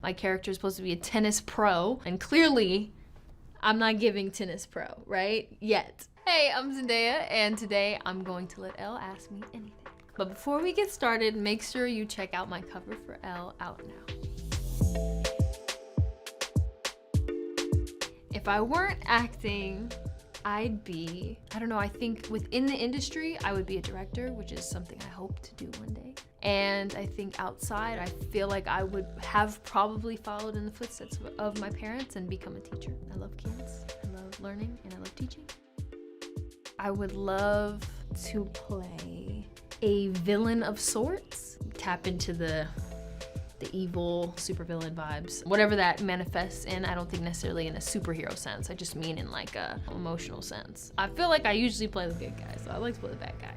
My character is supposed to be a tennis pro, and clearly I'm not giving tennis pro, right? Yet. Hey, I'm Zendaya, and today I'm going to let Elle ask me anything. But before we get started, make sure you check out my cover for Elle out now. If I weren't acting, I'd be, I don't know, I think within the industry, I would be a director, which is something I hope to do one day. And I think outside, I feel like I would have probably followed in the footsteps of my parents and become a teacher. I love kids, I love learning, and I love teaching. I would love to play a villain of sorts, tap into the evil supervillain vibes. Whatever that manifests in, I don't think necessarily in a superhero sense. I just mean in like a emotional sense. I feel like I usually play the good guy, so I like to play the bad guy.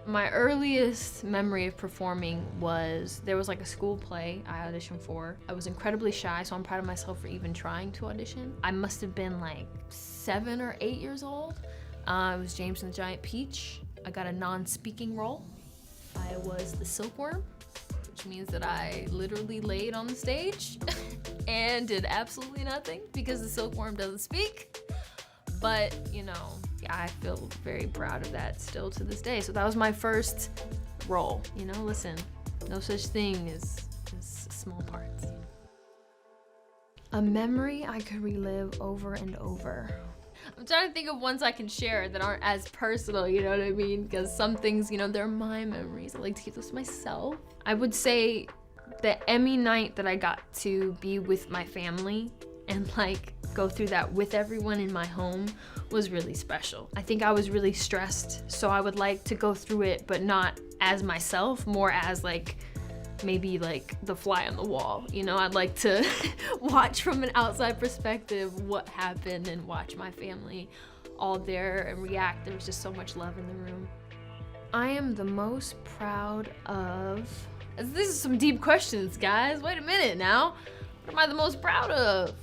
My earliest memory of performing was, there was like a school play I auditioned for. I was incredibly shy, so I'm proud of myself for even trying to audition. I must have been like 7 or 8 years old. It was James and the Giant Peach. I got a non-speaking role. I was the silkworm, which means that I literally laid on the stage and did absolutely nothing because the silkworm doesn't speak. But, you know, I feel very proud of that still to this day. So that was my first role. You know, listen, no such thing as small parts. A memory I could relive over and over. I'm trying to think of ones I can share that aren't as personal, you know what I mean? Because some things, you know, they're my memories. I like to keep those to myself. I would say the Emmy night that I got to be with my family and like go through that with everyone in my home was really special. I think I was really stressed, so I would like to go through it, but not as myself, more as like maybe like the fly on the wall. You know, I'd like to watch from an outside perspective what happened and watch my family all there and react. There was just so much love in the room. I am the most proud of, this is some deep questions, guys. Wait a minute now. What am I the most proud of?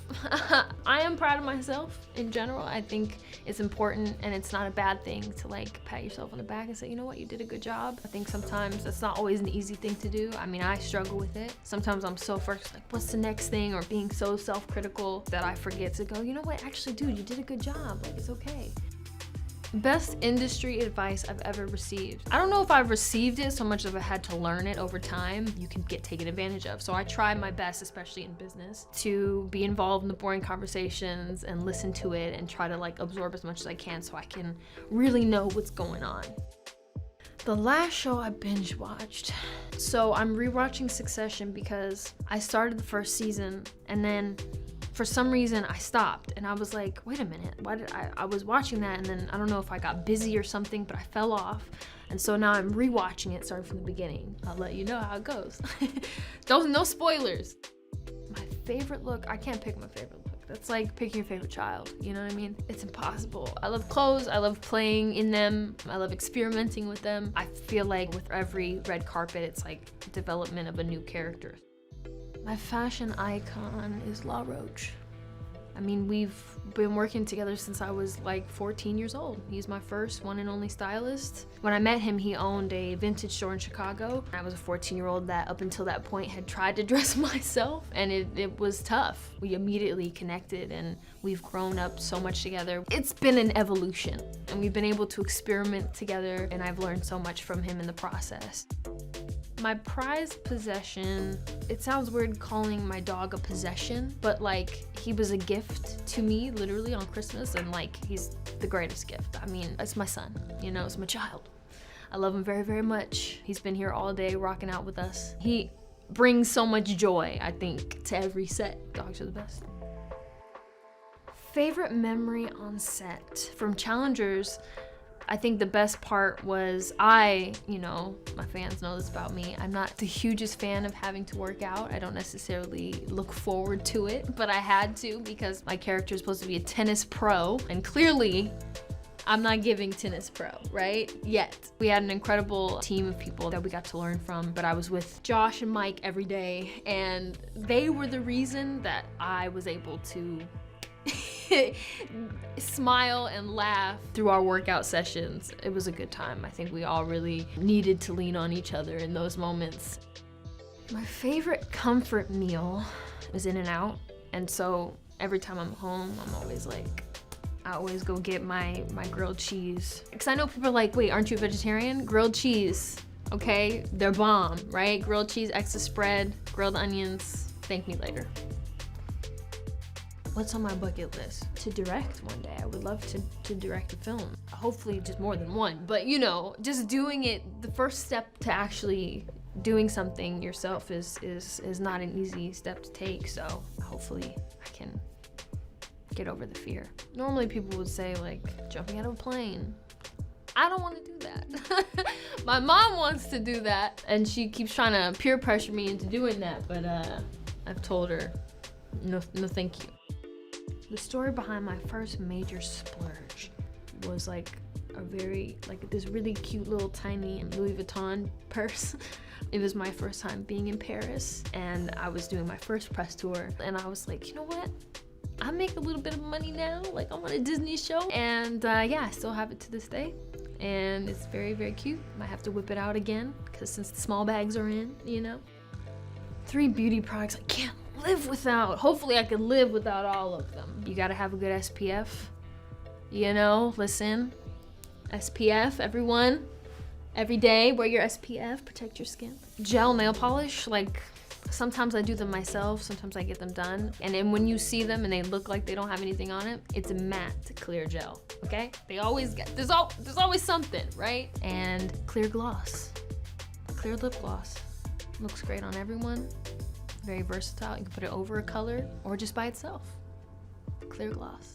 I am proud of myself in general. I think it's important and it's not a bad thing to like pat yourself on the back and say, you know what, you did a good job. I think sometimes that's not always an easy thing to do. I mean, I struggle with it. Sometimes I'm so first like, what's the next thing? Or being so self-critical that I forget to go, you know what, actually, dude, you did a good job. Like, it's okay. Best industry advice I've ever received. I don't know if I've received it so much as I had to learn it over time. You can get taken advantage of. So I try my best, especially in business, to be involved in the boring conversations and listen to it and try to like absorb as much as I can so I can really know what's going on. The last show I binge watched. So I'm rewatching Succession because I started the first season and then for some reason I stopped and I was like, wait a minute, why did I was watching that and then I don't know if I got busy or something, but I fell off. And so now I'm rewatching it starting from the beginning. I'll let you know how it goes. No spoilers. My favorite look, I can't pick my favorite look. That's like picking your favorite child, you know what I mean? It's impossible. I love clothes, I love playing in them, I love experimenting with them. I feel like with every red carpet, it's like development of a new character. My fashion icon is La Roche. I mean, we've been working together since I was like 14 years old. He's my first one and only stylist. When I met him, he owned a vintage store in Chicago. I was a 14-year-old that up until that point had tried to dress myself, and it was tough. We immediately connected and we've grown up so much together. It's been an evolution and we've been able to experiment together and I've learned so much from him in the process. My prized possession, it sounds weird calling my dog a possession, but like he was a gift to me literally on Christmas and like he's the greatest gift. I mean, it's my son, you know, it's my child. I love him very, very much. He's been here all day rocking out with us. He brings so much joy, I think, to every set. Dogs are the best. Favorite memory on set from Challengers, I think the best part was you know, my fans know this about me, I'm not the hugest fan of having to work out. I don't necessarily look forward to it, but I had to because my character is supposed to be a tennis pro, and clearly I'm not giving tennis pro, right? Yet. We had an incredible team of people that we got to learn from, but I was with Josh and Mike every day, and they were the reason that I was able to smile and laugh through our workout sessions. It was a good time. I think we all really needed to lean on each other in those moments. My favorite comfort meal is In-N-Out. And so every time I'm home, I'm always like, I always go get my grilled cheese. Because I know people are like, wait, aren't you a vegetarian? Grilled cheese, okay? They're bomb, right? Grilled cheese, extra spread, grilled onions. Thank me later. What's on my bucket list? To direct one day. I would love to direct a film. Hopefully just more than one, but you know, just doing it, the first step to actually doing something yourself is not an easy step to take, so hopefully I can get over the fear. Normally people would say like jumping out of a plane. I don't want to do that. My mom wants to do that and she keeps trying to peer pressure me into doing that, but I've told her no thank you. The story behind my first major splurge was like this really cute little tiny Louis Vuitton purse. It was my first time being in Paris and I was doing my first press tour and I was like, you know what? I make a little bit of money now, like I'm on a Disney show, and yeah, I still have it to this day. And it's very, very cute. Might have to whip it out again, because since the small bags are in, you know. 3 beauty products I can't live without. Hopefully I can live without all of them. You gotta have a good SPF. You know, listen, SPF, everyone. Every day, wear your SPF, protect your skin. Gel nail polish, like, sometimes I do them myself, sometimes I get them done. And then when you see them and they look like they don't have anything on it, it's a matte clear gel, okay? They always get, there's always something, right? And clear gloss, clear lip gloss. Looks great on everyone, very versatile. You can put it over a color or just by itself. Clear gloss.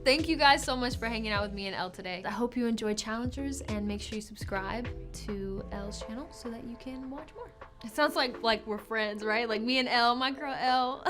Thank you guys so much for hanging out with me and Elle today. I hope you enjoy Challengers and make sure you subscribe to Elle's channel so that you can watch more. It sounds like we're friends, right? Like me and Elle, my girl Elle.